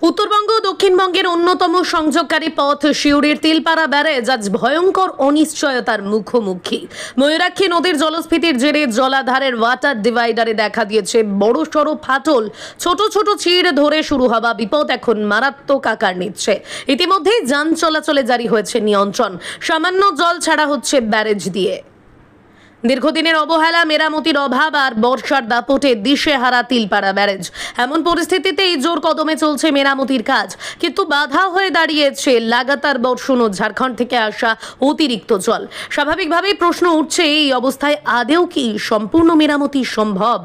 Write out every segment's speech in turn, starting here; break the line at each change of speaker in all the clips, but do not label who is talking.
উত্তরবঙ্গ ও দক্ষিণবঙ্গের অন্যতম সংযোগকারী পথ সিউড়ির তিলপাড়া ব্যারেজ আজ ভয়ঙ্কর অনিশ্চয়তার মুখোমুখি। ময়ূরাক্ষী নদীর জলস্ফীতির জেরে জলাধারের ওয়াটার ডিভাইডারে দেখা দিয়েছে বড়সড় ফাটল। ছোট ছোট চিড় ধরে শুরু হওয়া বিপদ এখন মারাত্মক আকার নিচ্ছে। ইতিমধ্যেই যান চলাচলে জারি হয়েছে নিয়ন্ত্রণ। সামান্য জল ছাড়া হচ্ছে ব্যারেজ দিয়ে। দীর্ঘদিনের অবহেলা, মেরামতির অভাব আর বর্ষার দাপটে দিশেহারা তিলপাড়া ব্যারেজ। এমন পরিস্থিতিতেই জোর কদমে চলছে মেরামতির কাজ, কিন্তু বাধা হয়ে দাঁড়িয়েছে লাগাতার বর্ষণ ও ঝাড়খণ্ড থেকে আসা অতিরিক্ত জল। স্বাভাবিকভাবেই প্রশ্ন উঠছে, এই অবস্থায় আদেও কি সম্পূর্ণ মেরামতি সম্ভব?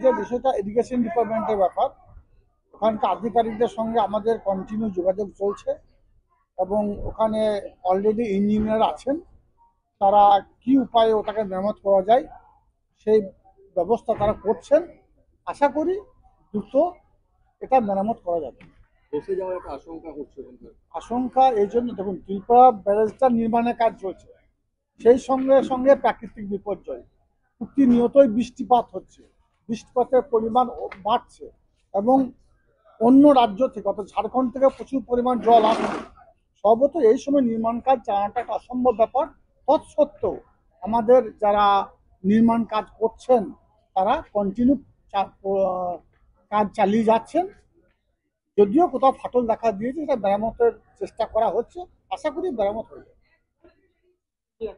যে বিষয়টা এডুকেশন ডিপার্টমেন্টের ব্যাপার, ওখানকার আধিকারিকদের সঙ্গে আমাদের কন্টিনিউ যোগাযোগ চলছে এবং ওখানে অলরেডি ইঞ্জিনিয়ার আছেন, তারা কি উপায়ে ওটাকে মেরামত করা যায় সেই ব্যবস্থা তারা করছেন। আশা করি দ্রুত এটা মেরামত করা যাবে।
বসে যাওয়ার একটা আশঙ্কা হচ্ছে।
আশঙ্কা এই জন্য, দেখুন, তিলপাড়া ব্যারেজটা নির্মাণের কাজ চলছে, সেই সঙ্গে সঙ্গে প্রাকৃতিক বিপর্যয়, প্রতিনিয়তই বৃষ্টিপাত হচ্ছে, বৃষ্টিপাতের পরিমাণ বাড়ছে এবং অন্য রাজ্য থেকে অর্থাৎ ঝাড়খণ্ড থেকে প্রচুর পরিমাণ জল আসছে। সর্বত এই সময় নির্মাণ কাজ চালানোটা একটা অসম্ভব ব্যাপার। তৎসত্ত্বেও আমাদের যারা নির্মাণ কাজ করছেন তারা কন্টিনিউ কাজ চালিয়ে যাচ্ছেন। যদিও কোথাও ফাটল দেখা দিয়েছে, সেটা মেরামতের চেষ্টা করা হচ্ছে, আশা করি মেরামত হয়ে যাবে।